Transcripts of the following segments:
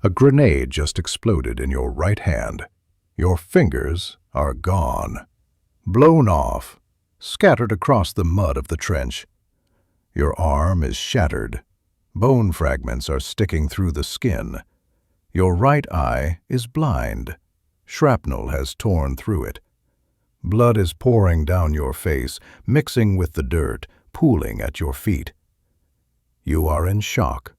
A grenade just exploded in your right hand. Your fingers are gone, blown off, scattered across the mud of the trench. Your arm is shattered. Bone fragments are sticking through the skin. Your right eye is blind. Shrapnel has torn through it. Blood is pouring down your face, mixing with the dirt, pooling at your feet. You are in shock.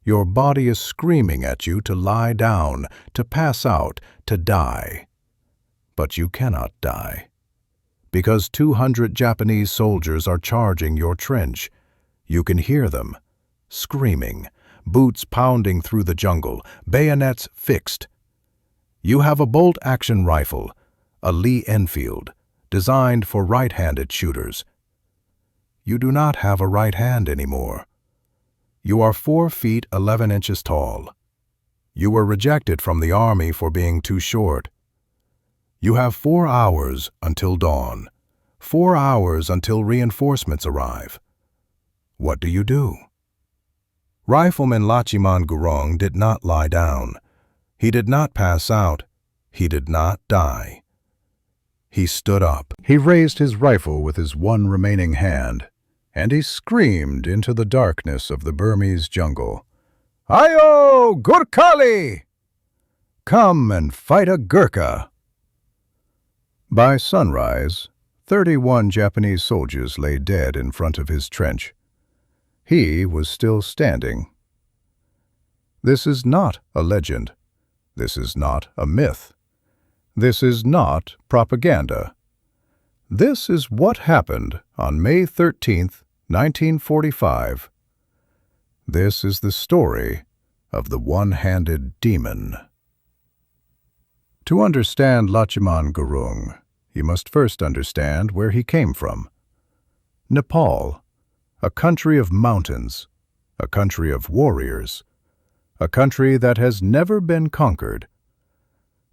Your body is screaming at you to lie down, to pass out, to die. But you cannot die, because 200 Japanese soldiers are charging your trench. You can hear them, screaming, boots pounding through the jungle, bayonets fixed. You have a bolt-action rifle, a Lee Enfield, designed for right-handed shooters. You do not have a right hand anymore. You are 4 feet 11 inches tall. You were rejected from the army for being too short. You have 4 hours until dawn, 4 hours until reinforcements arrive. What do? Rifleman Lachhiman Gurung did not lie down. He did not pass out. He did not die. He stood up. He raised his rifle with his one remaining hand, and he screamed into the darkness of the Burmese jungle, "AAYO GURKHALI! Come and fight a Gurkha!" By sunrise, 31 Japanese soldiers lay dead in front of his trench. He was still standing. This is not a legend. This is not a myth. This is not propaganda. This is what happened on May 13th, 1945. This is the story of the one-handed demon. To understand Lachhiman Gurung, you must first understand where he came from. Nepal, a country of mountains, a country of warriors, a country that has never been conquered.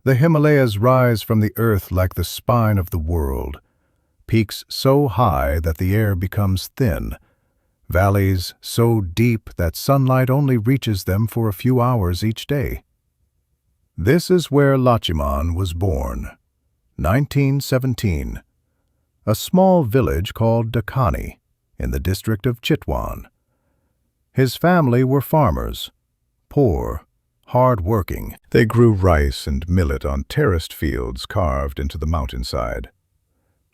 The Himalayas rise from the earth like the spine of the world, peaks so high that the air becomes thin, valleys so deep that sunlight only reaches them for a few hours each day. This is where Lachhiman was born, 1917, a small village called Dakhani in the district of Chitwan. His family were farmers, poor, hard-working. They grew rice and millet on terraced fields carved into the mountainside.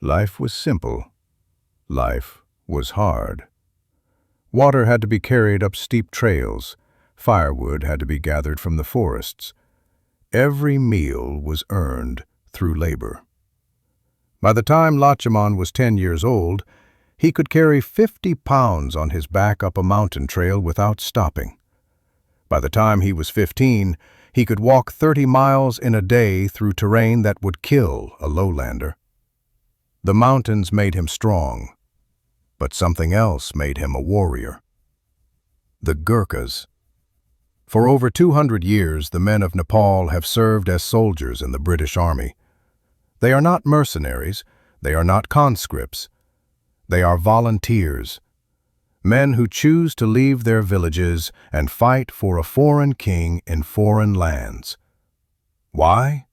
Life was simple. Life was hard. Water had to be carried up steep trails. Firewood had to be gathered from the forests. Every meal was earned through labor. By the time Lachhiman was 10 years old, he could carry 50 pounds on his back up a mountain trail without stopping. By the time he was 15, he could walk 30 miles in a day through terrain that would kill a lowlander. The mountains made him strong, but something else made him a warrior. The Gurkhas. For over 200 years, the men of Nepal have served as soldiers in the British Army. They are not mercenaries, they are not conscripts. They are volunteers, men who choose to leave their villages and fight for a foreign king in foreign lands. Why?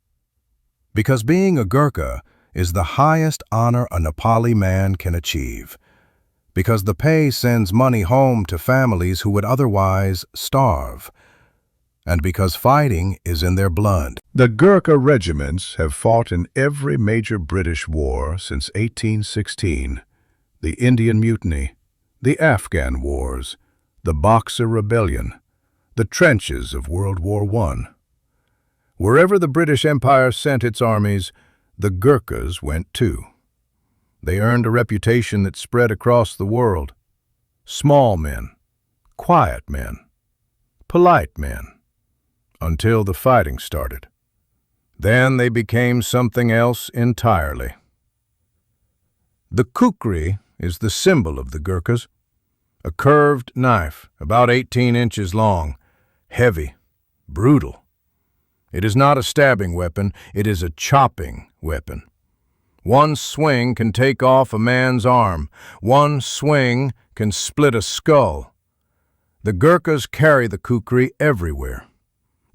Because being a Gurkha is the highest honor a Nepali man can achieve. Because the pay sends money home to families who would otherwise starve. And because fighting is in their blood. The Gurkha regiments have fought in every major British war since 1816, the Indian Mutiny, the Afghan Wars, the Boxer Rebellion, the trenches of World War I. Wherever the British Empire sent its armies, the Gurkhas went too. They earned a reputation that spread across the world. Small men, quiet men, polite men, until the fighting started. Then they became something else entirely. The kukri is the symbol of the Gurkhas, a curved knife about 18 inches long, heavy, brutal. It is not a stabbing weapon, it is a chopping weapon. One swing can take off a man's arm. One swing can split a skull. The Gurkhas carry the kukri everywhere.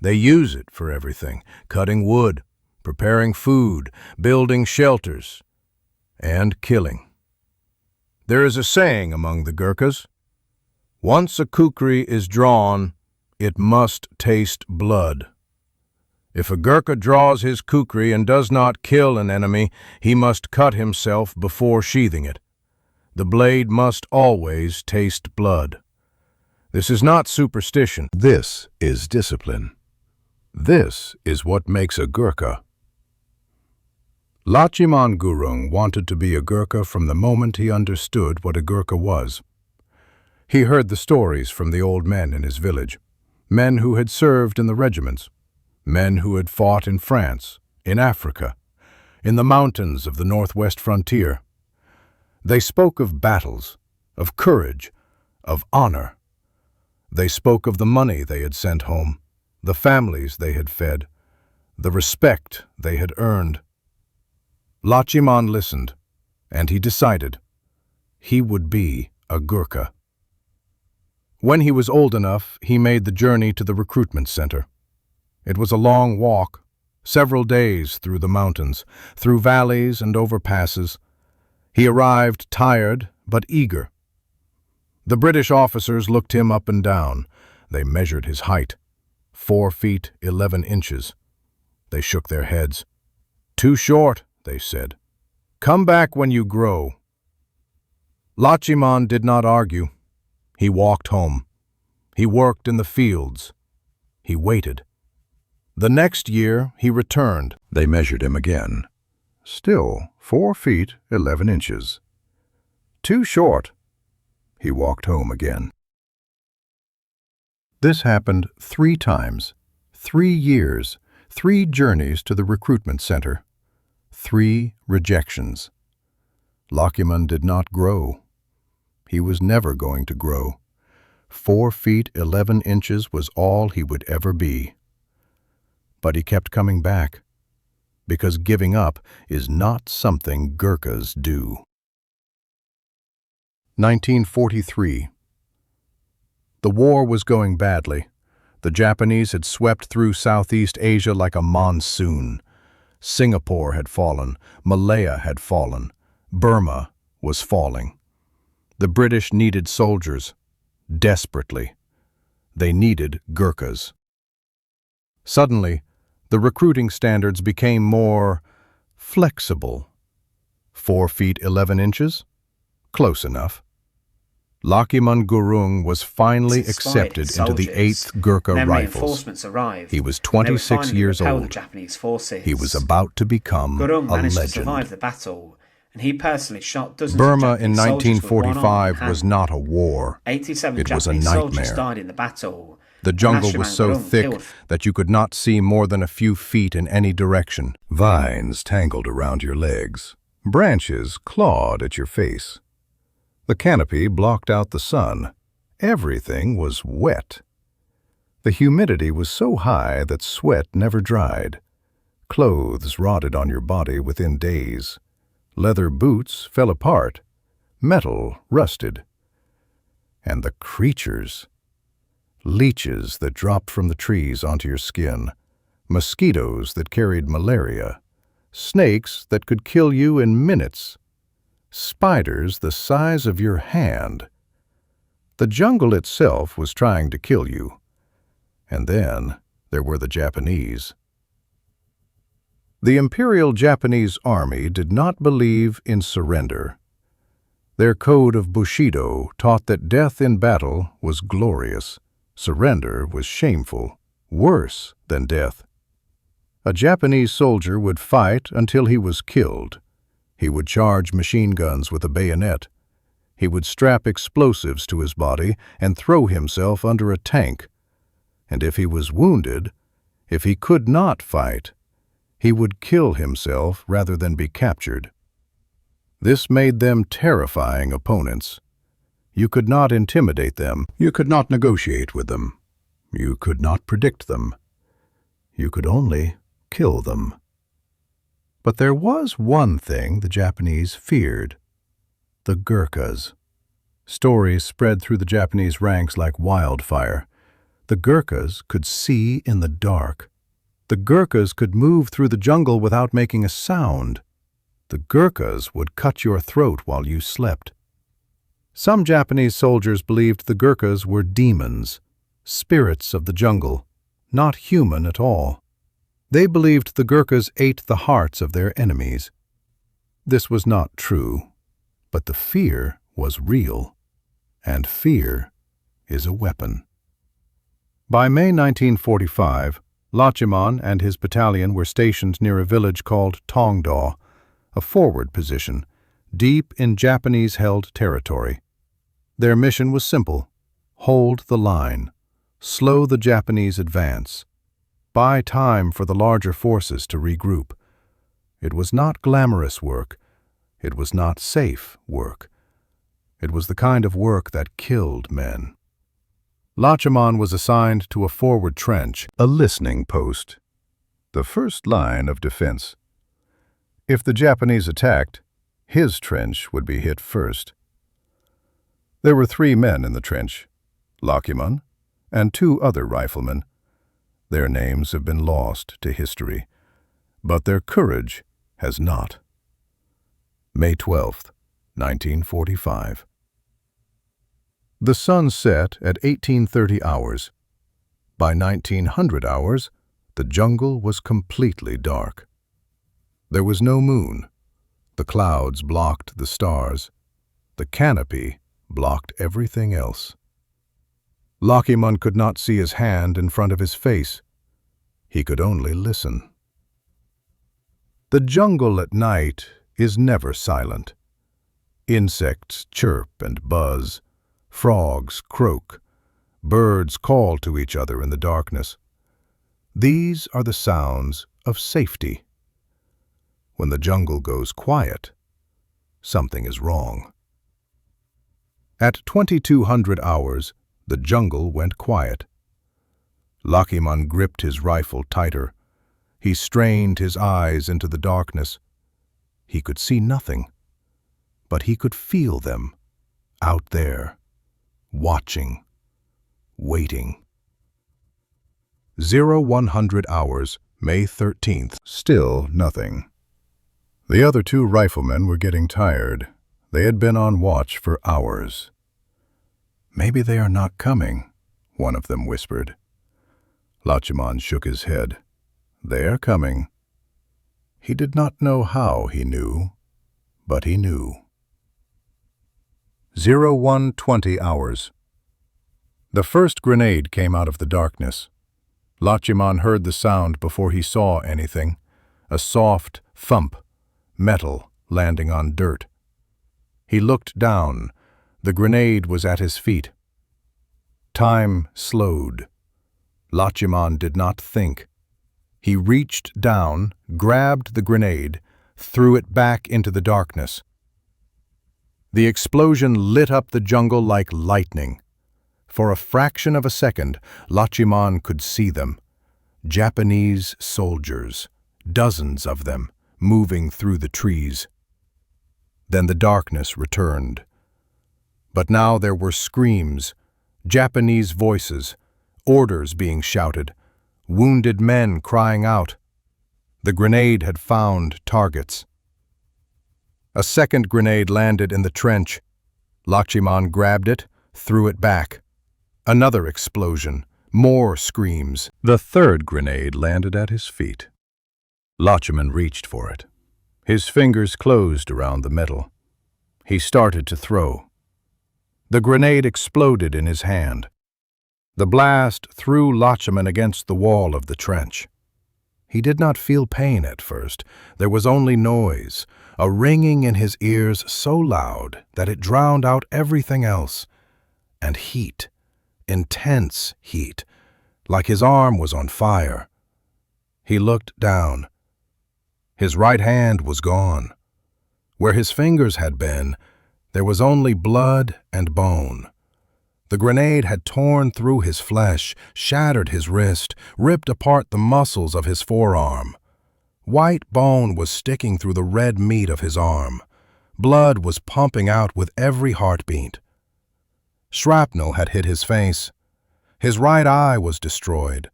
They use it for everything: cutting wood, preparing food, building shelters, and killing. There is a saying among the Gurkhas: once a kukri is drawn, it must taste blood. If a Gurkha draws his kukri and does not kill an enemy, he must cut himself before sheathing it. The blade must always taste blood. This is not superstition. This is discipline. This is what makes a Gurkha. Lachhiman Gurung wanted to be a Gurkha from the moment he understood what a Gurkha was. He heard the stories from the old men in his village, men who had served in the regiments, men who had fought in France, in Africa, in the mountains of the northwest frontier. They spoke of battles, of courage, of honor. They spoke of the money they had sent home, the families they had fed, the respect they had earned. Lachhiman listened, and he decided he would be a Gurkha. When he was old enough, he made the journey to the recruitment center. It was a long walk, several days through the mountains, through valleys and over passes. He arrived tired but eager. The British officers looked him up and down. They measured his height, 4 feet 11 inches. They shook their heads. "Too short," they said. "Come back when you grow." Lachhiman did not argue. He walked home. He worked in the fields. He waited. The next year he returned. They measured him again. Still 4 feet 11 inches. Too short. He walked home again. This happened 3 times, 3 years, 3 journeys to the recruitment center, 3 rejections. Lachhiman did not grow. He was never going to grow. 4 feet 11 inches was all he would ever be. But he kept coming back, because giving up is not something Gurkhas do. 1943. The war was going badly. The Japanese had swept through Southeast Asia like a monsoon. Singapore had fallen. Malaya had fallen. Burma was falling. The British needed soldiers, desperately. They needed Gurkhas. Suddenly, the recruiting standards became more flexible. 4 feet 11 inches? Close enough. Lachhiman Gurung was finally accepted into the 8th Gurkha Rifles. He was 26 years old. He was about to become a legend. And he personally shot dozens Burma of in Japanese 1945 was not a war. 87 It was a Japanese soldiers nightmare. died in the battle. The jungle Lachhiman was so Gurung thick killed that you could not see more than a few feet in any direction. Vines tangled around your legs. Branches clawed at your face. The canopy blocked out the sun. Everything was wet. The humidity was so high that sweat never dried. Clothes rotted on your body within days. Leather boots fell apart. Metal rusted. And the creatures. Leeches that dropped from the trees onto your skin. Mosquitoes that carried malaria. Snakes that could kill you in minutes. Spiders the size of your hand. The jungle itself was trying to kill you. And then there were the Japanese. The Imperial Japanese Army did not believe in surrender. Their code of Bushido taught that death in battle was glorious. Surrender was shameful, worse than death. A Japanese soldier would fight until he was killed. He would charge machine guns with a bayonet. He would strap explosives to his body and throw himself under a tank. And if he was wounded, if he could not fight, he would kill himself rather than be captured. This made them terrifying opponents. You could not intimidate them. You could not negotiate with them. You could not predict them. You could only kill them. But there was one thing the Japanese feared: the Gurkhas. Stories spread through the Japanese ranks like wildfire. The Gurkhas could see in the dark. The Gurkhas could move through the jungle without making a sound. The Gurkhas would cut your throat while you slept. Some Japanese soldiers believed the Gurkhas were demons, spirits of the jungle, not human at all. They believed the Gurkhas ate the hearts of their enemies. This was not true, but the fear was real, and fear is a weapon. By May 1945, Lachhiman and his battalion were stationed near a village called Tongdaw, a forward position, deep in Japanese-held territory. Their mission was simple: hold the line, slow the Japanese advance, buy time for the larger forces to regroup. It was not glamorous work. It was not safe work. It was the kind of work that killed men. Lachhiman was assigned to a forward trench, a listening post, the first line of defense. If the Japanese attacked, his trench would be hit first. There were 3 men in the trench, Lachhiman and 2 other riflemen. Their names have been lost to history, but their courage has not. May 12, 1945. The sun set at 1830 hours. By 1900 hours, the jungle was completely dark. There was no moon. The clouds blocked the stars. The canopy blocked everything else. Lachhiman could not see his hand in front of his face. He could only listen. The jungle at night is never silent. Insects chirp and buzz. Frogs croak. Birds call to each other in the darkness. These are the sounds of safety. When the jungle goes quiet, something is wrong. At 2200 hours, the jungle went quiet. Lachhiman gripped his rifle tighter. He strained his eyes into the darkness. He could see nothing, but he could feel them out there, watching, waiting. 0100 hours, May 13th, still nothing. The other 2 riflemen were getting tired. They had been on watch for hours. "Maybe they are not coming," one of them whispered. Lachhiman shook his head. "They are coming." He did not know how he knew, but he knew. 0120 hours. The first grenade came out of the darkness. Lachhiman heard the sound before he saw anything, a soft thump, metal landing on dirt. He looked down. The grenade was at his feet. Time slowed. Lachhiman did not think. He reached down, grabbed the grenade, threw it back into the darkness. The explosion lit up the jungle like lightning. For a fraction of a second, Lachhiman could see them. Japanese soldiers, dozens of them, moving through the trees. Then the darkness returned. But now there were screams, Japanese voices, orders being shouted, wounded men crying out. The grenade had found targets. A second grenade landed in the trench. Lachhiman grabbed it, threw it back. Another explosion, more screams. The third grenade landed at his feet. Lachhiman reached for it. His fingers closed around the metal. He started to throw. The grenade exploded in his hand. The blast threw Lachhiman against the wall of the trench. He did not feel pain at first. There was only noise, a ringing in his ears so loud that it drowned out everything else. And heat, intense heat, like his arm was on fire. He looked down. His right hand was gone. Where his fingers had been, there was only blood and bone. The grenade had torn through his flesh, shattered his wrist, ripped apart the muscles of his forearm. White bone was sticking through the red meat of his arm. Blood was pumping out with every heartbeat. Shrapnel had hit his face. His right eye was destroyed.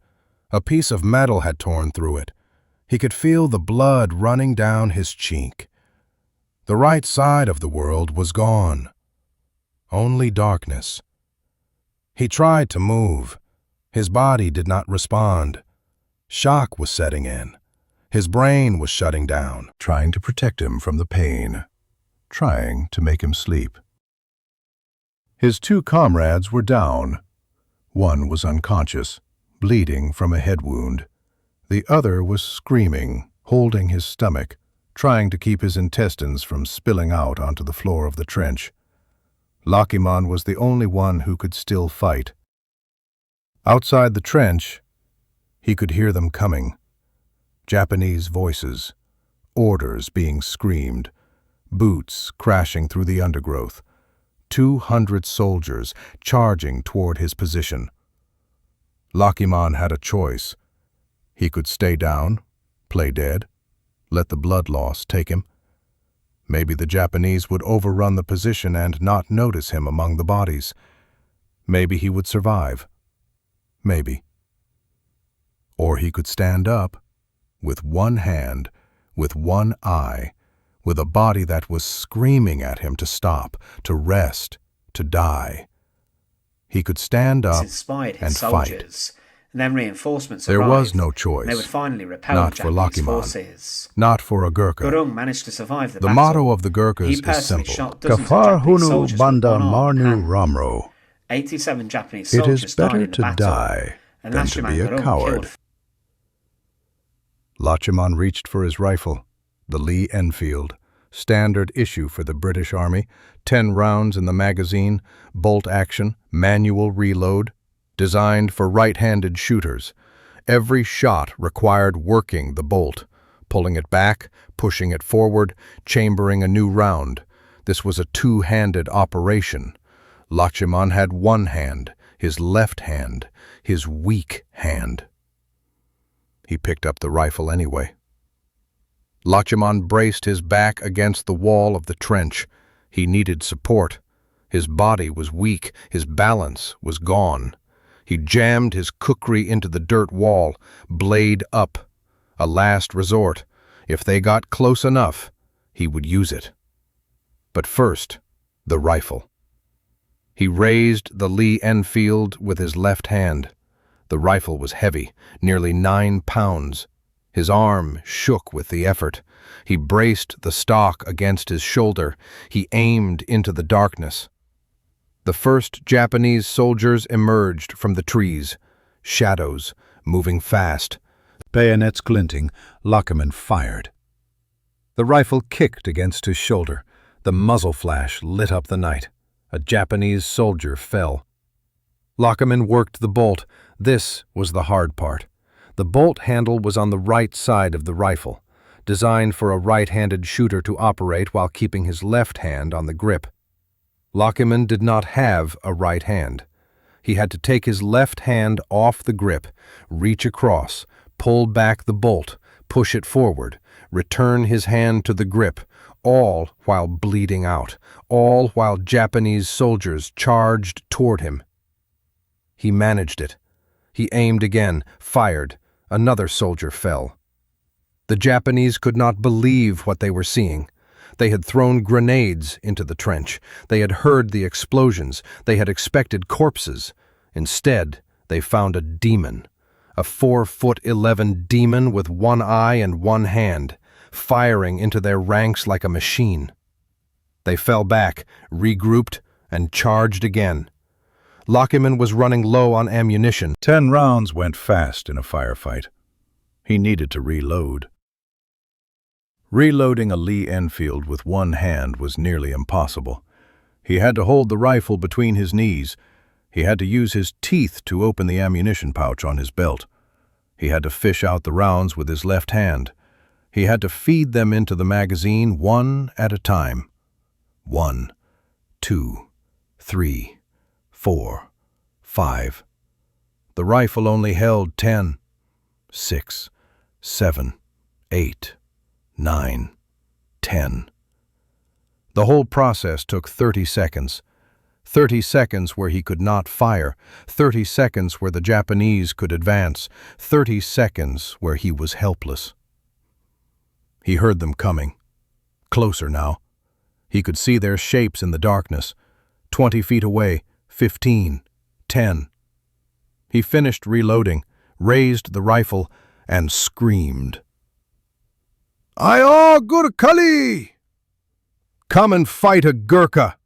A piece of metal had torn through it. He could feel the blood running down his cheek. The right side of the world was gone. Only darkness. He tried to move. His body did not respond. Shock was setting in. His brain was shutting down, trying to protect him from the pain, trying to make him sleep. His two comrades were down. One was unconscious, bleeding from a head wound. The other was screaming, holding his stomach, trying to keep his intestines from spilling out onto the floor of the trench. Lachhiman was the only one who could still fight. Outside the trench, he could hear them coming. Japanese voices, orders being screamed, boots crashing through the undergrowth, 200 soldiers charging toward his position. Lachhiman had a choice. He could stay down, play dead, let the blood loss take him. Maybe the Japanese would overrun the position and not notice him among the bodies. Maybe he would survive. Maybe. Or he could stand up, with one hand, with one eye, with a body that was screaming at him to stop, to rest, to die. He could stand up inspired his and soldiers, fight. And then reinforcements There arrived. was no choice. They would finally repel Not for Japanese Lachhiman. forces. Not for a Gurkha. Gurung managed to survive the The battle. motto of the Gurkhas He is personally simple. shot dozens of Kafar Japanese hunu soldiers with banda one arm marnu and ramro. 87 Japanese It soldiers is died better in the to battle, die and than to Lachhiman be a Gurung coward. killed Lachhiman reached for his rifle, the Lee Enfield, standard issue for the British Army, 10 rounds in the magazine, bolt action, manual reload, designed for right-handed shooters. Every shot required working the bolt, pulling it back, pushing it forward, chambering a new round. This was a two-handed operation. Lachhiman had one hand, his left hand, his weak hand. He picked up the rifle anyway. Lachhiman braced his back against the wall of the trench. He needed support. His body was weak, his balance was gone. He jammed his kukri into the dirt wall, blade up. A last resort. If they got close enough, he would use it. But first, the rifle. He raised the Lee Enfield with his left hand. The rifle was heavy, nearly 9 pounds. His arm shook with the effort. He braced the stock against his shoulder. He aimed into the darkness. The first Japanese soldiers emerged from the trees, shadows, moving fast. Bayonets glinting, Lachhiman fired. The rifle kicked against his shoulder. The muzzle flash lit up the night. A Japanese soldier fell. Lachhiman worked the bolt. This was the hard part. The bolt handle was on the right side of the rifle, designed for a right-handed shooter to operate while keeping his left hand on the grip. Lachhiman did not have a right hand. He had to take his left hand off the grip, reach across, pull back the bolt, push it forward, return his hand to the grip, all while bleeding out, all while Japanese soldiers charged toward him. He managed it. He aimed again, fired. Another soldier fell. The Japanese could not believe what they were seeing. They had thrown grenades into the trench. They had heard the explosions. They had expected corpses. Instead, they found a demon, a 4'11" demon with one eye and one hand, firing into their ranks like a machine. They fell back, regrouped, and charged again. Lachhiman was running low on ammunition. 10 rounds went fast in a firefight. He needed to reload. Reloading a Lee Enfield with one hand was nearly impossible. He had to hold the rifle between his knees. He had to use his teeth to open the ammunition pouch on his belt. He had to fish out the rounds with his left hand. He had to feed them into the magazine one at a time. 1, 2, 3, 4, 5. The rifle only held 10, 6, 7, 8, 9, 10. The whole process took 30 seconds. 30 seconds where he could not fire, 30 seconds where the Japanese could advance, 30 seconds where he was helpless. He heard them coming. Closer now. He could see their shapes in the darkness. 20 feet away, 15, 10. He finished reloading, raised the rifle, and screamed. AAYO GURKHALI! Come and fight a Gurkha!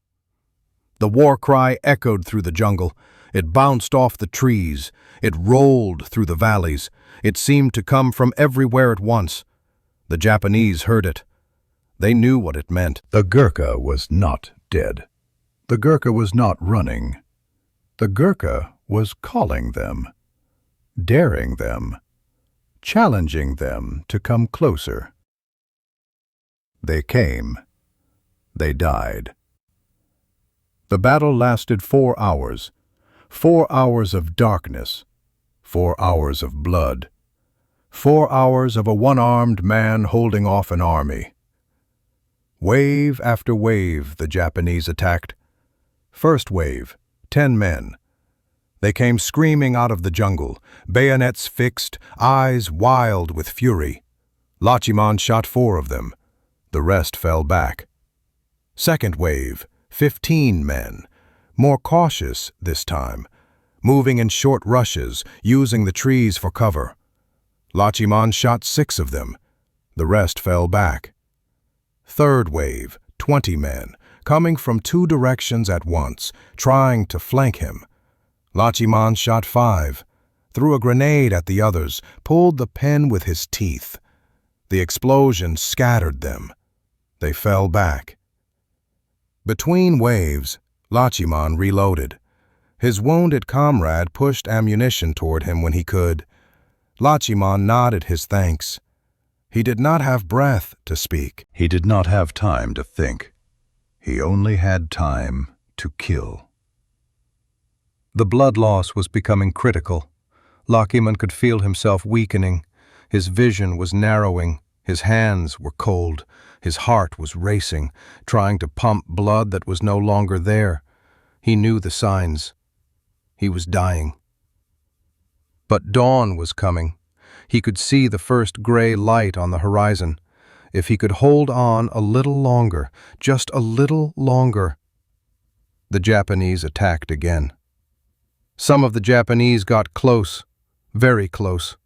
The war cry echoed through the jungle. It bounced off the trees. It rolled through the valleys. It seemed to come from everywhere at once. The Japanese heard it. They knew what it meant. The Gurkha was not dead. The Gurkha was not running. The Gurkha was calling them, daring them, challenging them to come closer. They came. They died. The battle lasted 4 hours. 4 hours of darkness. 4 hours of blood. 4 hours of a one-armed man holding off an army. Wave after wave the Japanese attacked. First wave, 10 men. They came screaming out of the jungle, bayonets fixed, eyes wild with fury. Lachhiman shot 4 of them. The rest fell back. Second wave, 15 men, more cautious this time, moving in short rushes, using the trees for cover. Lachhiman shot 6 of them. The rest fell back. Third wave, 20 men, coming from 2 directions at once, trying to flank him. Lachhiman shot 5, threw a grenade at the others, pulled the pin with his teeth. The explosion scattered them. They fell back. Between waves, Lachhiman reloaded. His wounded comrade pushed ammunition toward him when he could. Lachhiman nodded his thanks. He did not have breath to speak. He did not have time to think. He only had time to kill. The blood loss was becoming critical. Lachhiman could feel himself weakening. His vision was narrowing. His hands were cold. His heart was racing, trying to pump blood that was no longer there. He knew the signs. He was dying. But dawn was coming. He could see the first gray light on the horizon. If he could hold on a little longer, just a little longer. The Japanese attacked again. Some of the Japanese got close, very close,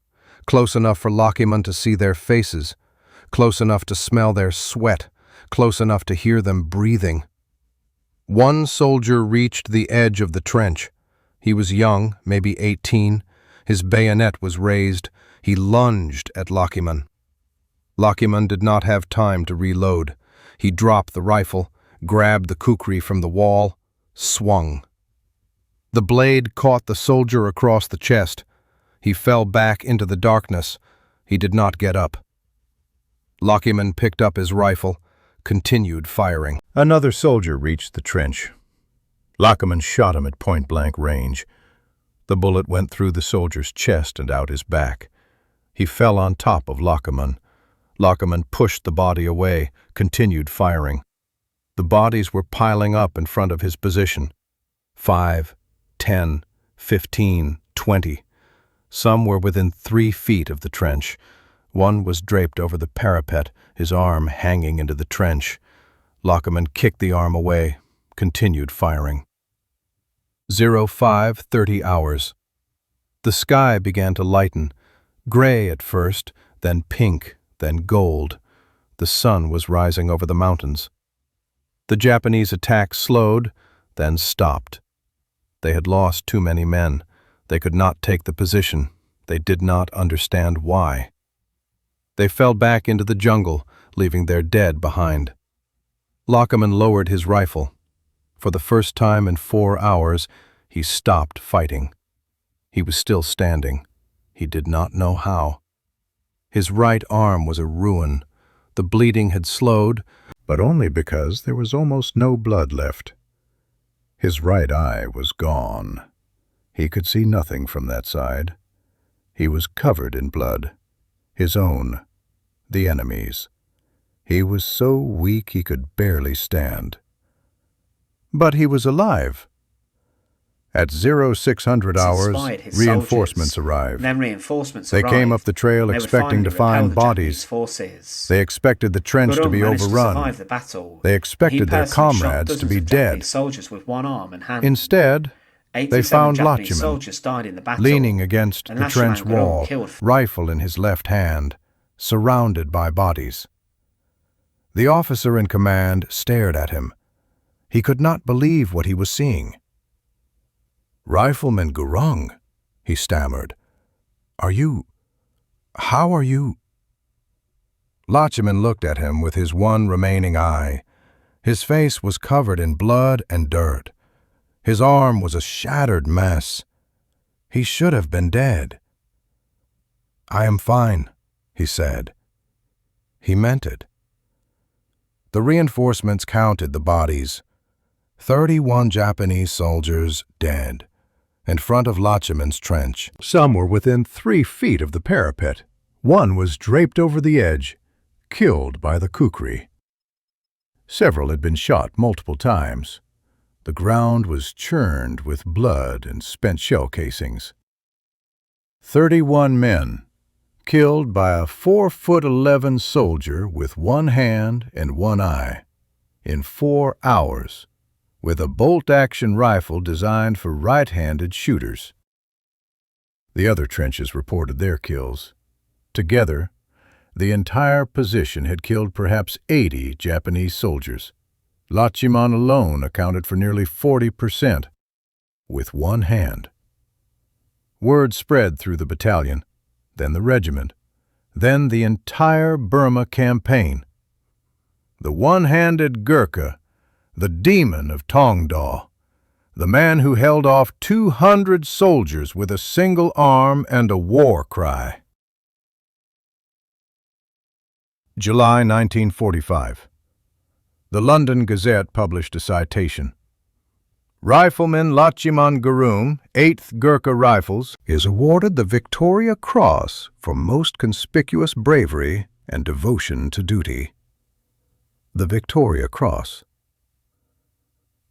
close enough for Lachhiman to see their faces, close enough to smell their sweat, close enough to hear them breathing. One soldier reached the edge of the trench. He was young, maybe 18. His bayonet was raised. He lunged at Lachhiman. Lachhiman did not have time to reload. He dropped the rifle, grabbed the kukri from the wall, swung. The blade caught the soldier across the chest. He fell back into the darkness. He did not get up. Lachhiman picked up his rifle, continued firing. Another soldier reached the trench. Lachhiman shot him at point-blank range. The bullet went through the soldier's chest and out his back. He fell on top of Lachhiman. Lachhiman pushed the body away, continued firing. The bodies were piling up in front of his position. 5, 10, 15, 20. Some were within 3 feet of the trench. One was draped over the parapet, his arm hanging into the trench. Lachhiman kicked the arm away, continued firing. 05:30 hours. The sky began to lighten, gray at first, then pink, then gold. The sun was rising over the mountains. The Japanese attack slowed, then stopped. They had lost too many men. They could not take the position. They did not understand why. They fell back into the jungle, leaving their dead behind. Lachhiman lowered his rifle. For the first time in 4 hours, he stopped fighting. He was still standing. He did not know how. His right arm was a ruin. The bleeding had slowed, but only because there was almost no blood left. His right eye was gone. He could see nothing from that side. He was covered in blood. His own. The enemy's. He was so weak he could barely stand. But he was alive. At 0600 hours, inspired his reinforcements soldiers. arrived. Then reinforcements They arrived. came up the trail They would expecting to finally repel find the bodies. Japanese forces. They expected the trench to Gurung be managed to overrun. survive the battle. They expected He their personally shot comrades to dozens be of dead. Japanese soldiers with one arm and hand. Instead, 87 they found Japanese Lachhiman soldiers died in the battle. leaning against and the Lachhiman trench Gurung wall, killed rifle in his left hand, surrounded by bodies. The officer in command stared at him. He could not believe what he was seeing. "Rifleman Gurung," he stammered. How are you? Lachhiman looked at him with his one remaining eye. His face was covered in blood and dirt. His arm was a shattered mess. He should have been dead. "I am fine," he said. He meant it. The reinforcements counted the bodies. 31 Japanese soldiers dead, in front of Lachhiman's trench. Some were within 3 feet of the parapet. One was draped over the edge, killed by the kukri. Several had been shot multiple times. The ground was churned with blood and spent shell casings. 31 men, killed by a 4'11" soldier with one hand and one eye, in 4 hours, with a bolt-action rifle designed for right-handed shooters. The other trenches reported their kills. Together, the entire position had killed perhaps 80 Japanese soldiers. Lachhiman alone accounted for nearly 40%, with one hand. Word spread through the battalion, then the regiment, then the entire Burma campaign. The one-handed Gurkha, the demon of Tongdaw, the man who held off 200 soldiers with a single arm and a war cry. July 1945. The London Gazette published a citation. "Rifleman Lachhiman Gurung, 8th Gurkha Rifles, is awarded the Victoria Cross for most conspicuous bravery and devotion to duty." The Victoria Cross.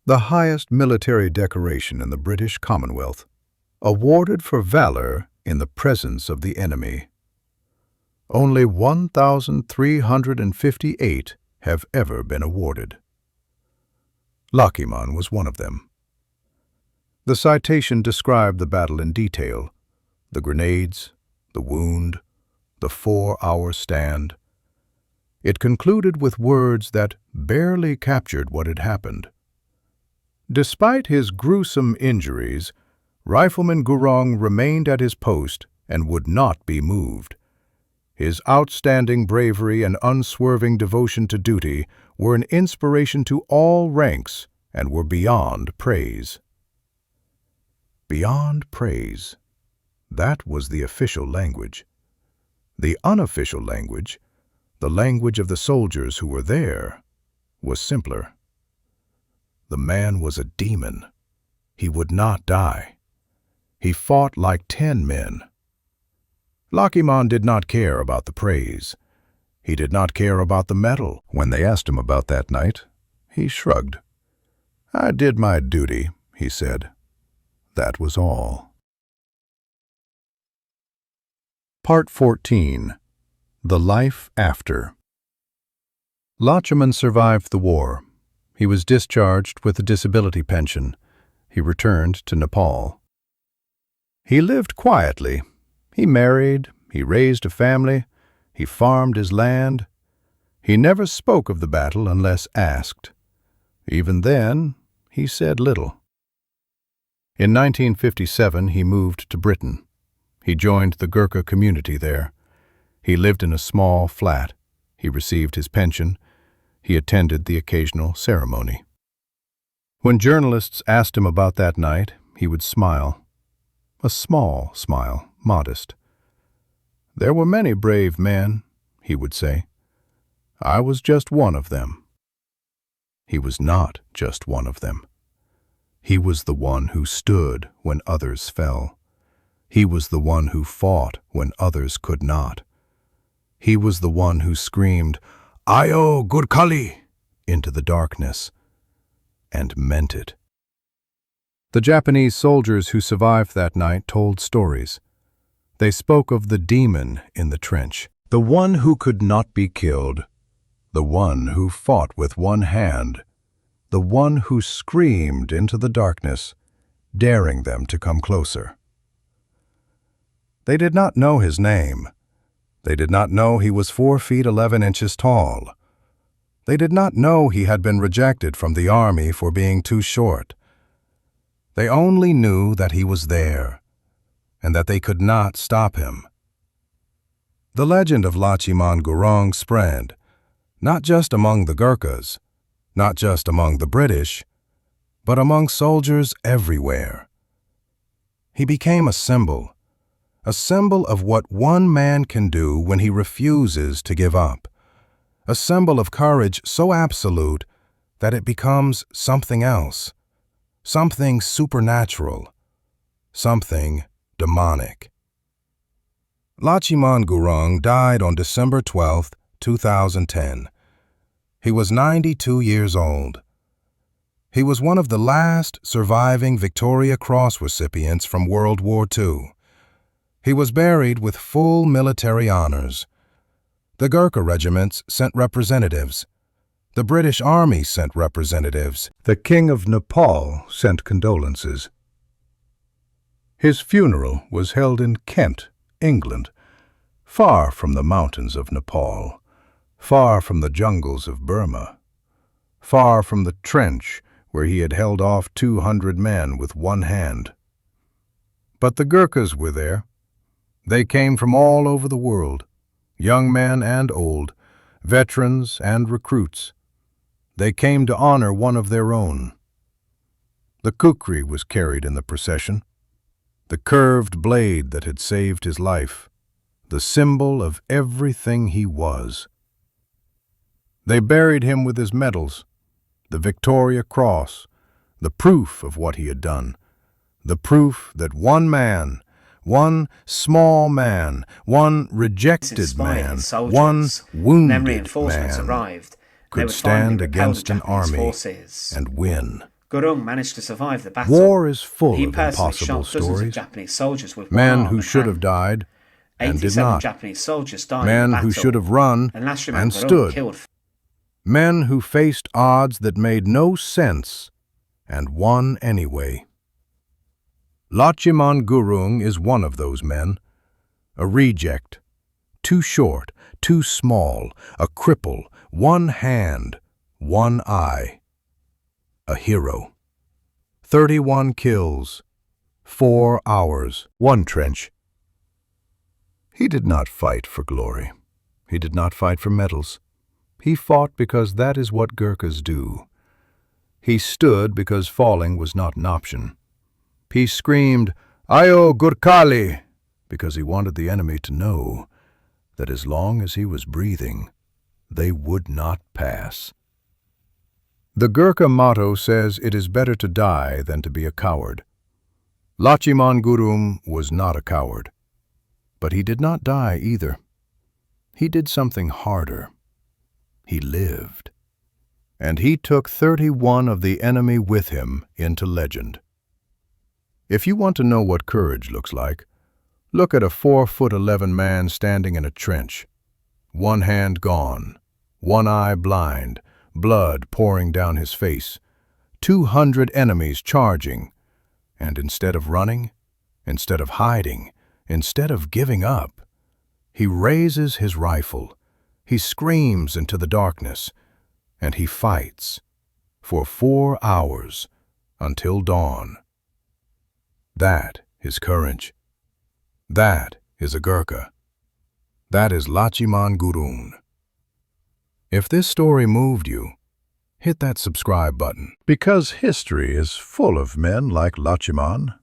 The highest military decoration in the British Commonwealth, awarded for valor in the presence of the enemy. Only 1,358 have ever been awarded. Lachhiman was one of them. The citation described the battle in detail, the grenades, the wound, the 4-hour stand. It concluded with words that barely captured what had happened. Despite his gruesome injuries, Rifleman Gurung remained at his post and would not be moved. His outstanding bravery and unswerving devotion to duty were an inspiration to all ranks and were beyond praise. Beyond praise. That was the official language. The unofficial language, the language of the soldiers who were there, was simpler. The man was a demon. He would not die. He fought like 10 men. Lachhiman did not care about the praise. He did not care about the medal. When they asked him about that night, he shrugged. "I did my duty," he said. That was all. Part 14. The Life After. Lachhiman survived the war. He was discharged with a disability pension. He returned to Nepal. He lived quietly. He married, he raised a family, he farmed his land. He never spoke of the battle unless asked. Even then, he said little. In 1957, he moved to Britain. He joined the Gurkha community there. He lived in a small flat. He received his pension. He attended the occasional ceremony. When journalists asked him about that night, he would smile. A small smile, modest. "There were many brave men," he would say. "I was just one of them." He was not just one of them. He was the one who stood when others fell. He was the one who fought when others could not. He was the one who screamed, "AAYO GURKHALI!" into the darkness. and meant it. The Japanese soldiers who survived that night told stories. They spoke of the demon in the trench, the one who could not be killed, the one who fought with one hand, the one who screamed into the darkness, daring them to come closer. They did not know his name. They did not know he was 4 feet 11 inches tall. They did not know he had been rejected from the army for being too short. They only knew that he was there, and that they could not stop him. The legend of Lachhiman Gurung spread, not just among the Gurkhas, not just among the British, but among soldiers everywhere. He became a symbol of what one man can do when he refuses to give up, a symbol of courage so absolute that it becomes something else, something supernatural, something demonic. Lachhiman Gurung died on December 12, 2010. He was 92 years old. He was one of the last surviving Victoria Cross recipients from World War II. He was buried with full military honors. The Gurkha regiments sent representatives. The British Army sent representatives. The King of Nepal sent condolences. His funeral was held in Kent, England, far from the mountains of Nepal, far from the jungles of Burma, far from the trench where he had held off 200 men with one hand. But the Gurkhas were there. They came from all over the world, young men and old, veterans and recruits. They came to honor one of their own. The kukri was carried in the procession, the curved blade that had saved his life, the symbol of everything he was. They buried him with his medals, the Victoria Cross, the proof of what he had done, the proof that one man, one small man, one rejected man, one wounded man could stand against an army and win. Gurung managed to survive the battle. War is full He of personally impossible shot dozens of stories. Japanese soldiers with one Men arm who and should have hand. died and did 87 not. Japanese soldiers died in Men the battle, who should have run and Lachhiman and Gurung stood. killed. Men who faced odds that made no sense and won anyway. Lachhiman Gurung is one of those men, a reject, too short, too small, a cripple, one hand, one eye. A hero. 31 kills, 4 hours, 1 trench. He did not fight for glory. He did not fight for medals. He fought because that is what Gurkhas do. He stood because falling was not an option. He screamed, "AAYO GURKHALI," because he wanted the enemy to know that as long as he was breathing, they would not pass. The Gurkha motto says it is better to die than to be a coward. Lachhiman Gurung was not a coward, but he did not die either. He did something harder. He lived. And he took 31 of the enemy with him into legend. If you want to know what courage looks like, look at a 4'11" man standing in a trench, one hand gone, one eye blind, blood pouring down his face, 200 enemies charging, and instead of running, instead of hiding, instead of giving up, he raises his rifle, he screams into the darkness, and he fights for 4 hours until dawn. That is courage. That is a Gurkha. That is Lachhiman Gurung. If this story moved you, hit that subscribe button. Because history is full of men like Lachhiman,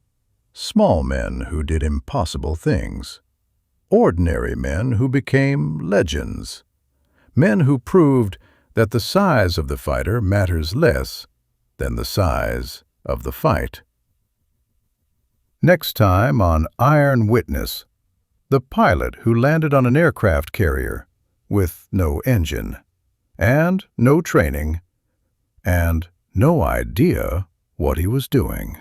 small men who did impossible things, ordinary men who became legends, men who proved that the size of the fighter matters less than the size of the fight. Next time on Iron Witness, the pilot who landed on an aircraft carrier with no engine, and no training, and no idea what he was doing.